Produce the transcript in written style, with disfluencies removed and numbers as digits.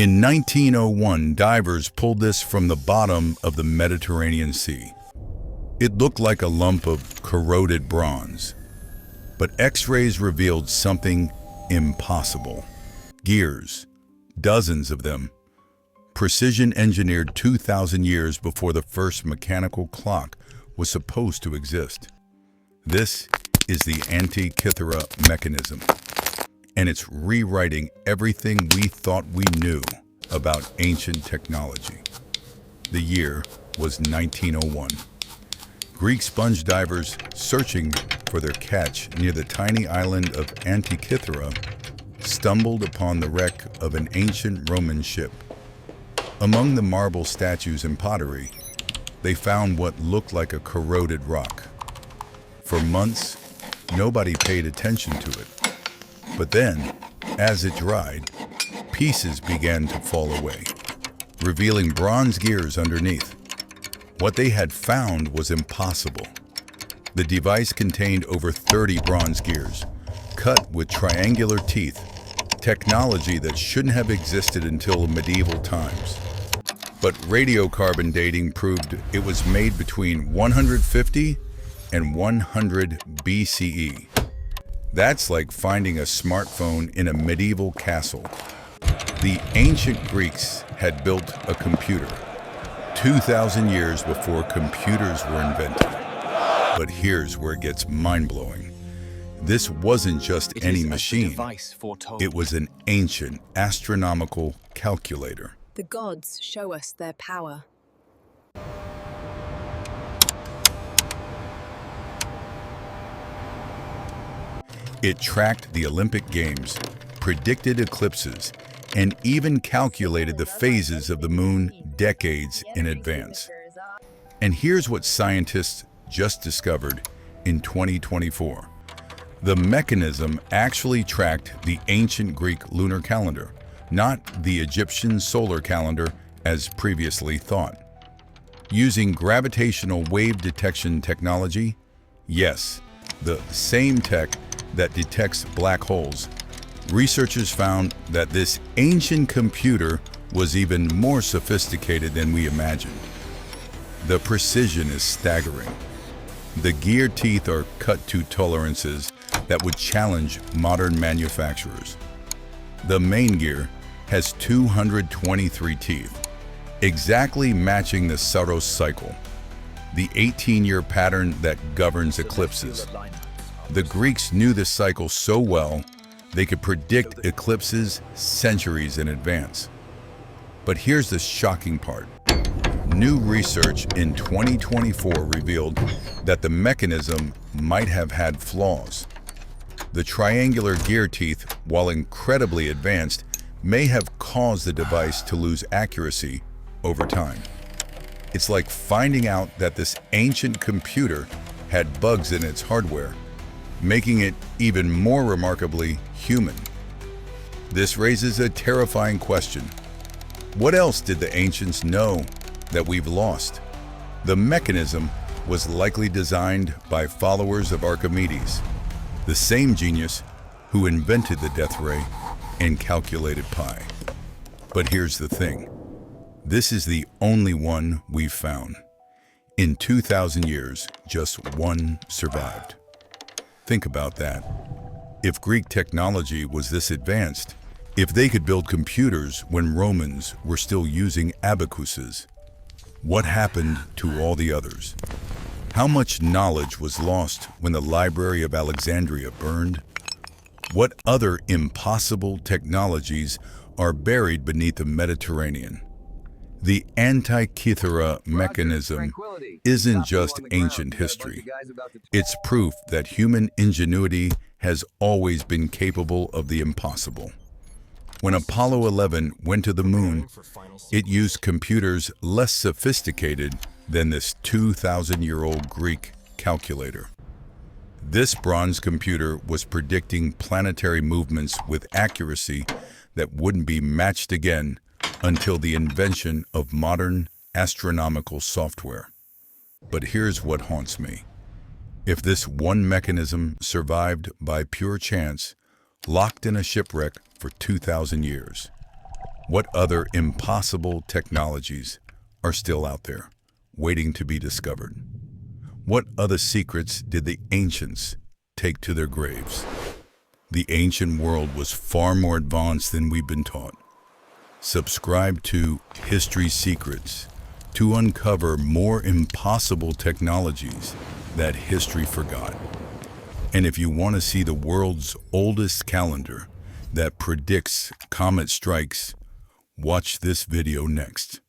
In 1901, divers pulled this from the bottom of the Mediterranean Sea. It looked like a lump of corroded bronze, but X-rays revealed something impossible. Gears, dozens of them, precision engineered 2,000 years before the first mechanical clock was supposed to exist. This is the Antikythera Mechanism, and it's rewriting everything we thought we knew about ancient technology. The year was 1901. Greek sponge divers searching for their catch near the tiny island of Antikythera stumbled upon the wreck of an ancient Roman ship. Among the marble statues and pottery, they found what looked like a corroded rock. For months, nobody paid attention to it. But then, as it dried, pieces began to fall away, revealing bronze gears underneath. What they had found was impossible. The device contained over 30 bronze gears, cut with triangular teeth, technology that shouldn't have existed until medieval times. But radiocarbon dating proved it was made between 150 and 100 BCE. That's like finding a smartphone in a medieval castle. The ancient Greeks had built a computer 2,000 years before computers were invented. But here's where it gets mind-blowing. This wasn't just any machine. It was an ancient astronomical calculator. The gods show us their power. It tracked the Olympic Games, predicted eclipses, and even calculated the phases of the moon decades in advance. And here's what scientists just discovered in 2024. The mechanism actually tracked the ancient Greek lunar calendar, not the Egyptian solar calendar as previously thought. Using gravitational wave detection technology, yes, the same tech that detects black holes, researchers found that this ancient computer was even more sophisticated than we imagined. The precision is staggering. The gear teeth are cut to tolerances that would challenge modern manufacturers. The main gear has 223 teeth, exactly matching the Saros cycle, the 18-year pattern that governs eclipses. The Greeks knew this cycle so well, they could predict eclipses centuries in advance. But here's the shocking part. New research in 2024 revealed that the mechanism might have had flaws. The triangular gear teeth, while incredibly advanced, may have caused the device to lose accuracy over time. It's like finding out that this ancient computer had bugs in its hardware, making it even more remarkably human. This raises a terrifying question. What else did the ancients know that we've lost? The mechanism was likely designed by followers of Archimedes, the same genius who invented the death ray and calculated pi. But here's the thing. This is the only one we've found. In 2,000 years, just one survived. Think about that. If Greek technology was this advanced, if they could build computers when Romans were still using abacuses, what happened to all the others? How much knowledge was lost when the Library of Alexandria burned? What other impossible technologies are buried beneath the Mediterranean? The Antikythera Mechanism isn't just ancient history. It's proof that human ingenuity has always been capable of the impossible. When Apollo 11 went to the moon, it used computers less sophisticated than this 2,000-year-old Greek calculator. This bronze computer was predicting planetary movements with accuracy that wouldn't be matched again until the invention of modern astronomical software. But here's what haunts me. If this one mechanism survived by pure chance, locked in a shipwreck for 2,000 years, What other impossible technologies are still out there, waiting to be discovered? What other secrets did the ancients take to their graves? The ancient world was far more advanced than we've been taught. Subscribe to History Secrets to uncover more impossible technologies that history forgot. And if you want to see the world's oldest calendar that predicts comet strikes, watch this video next.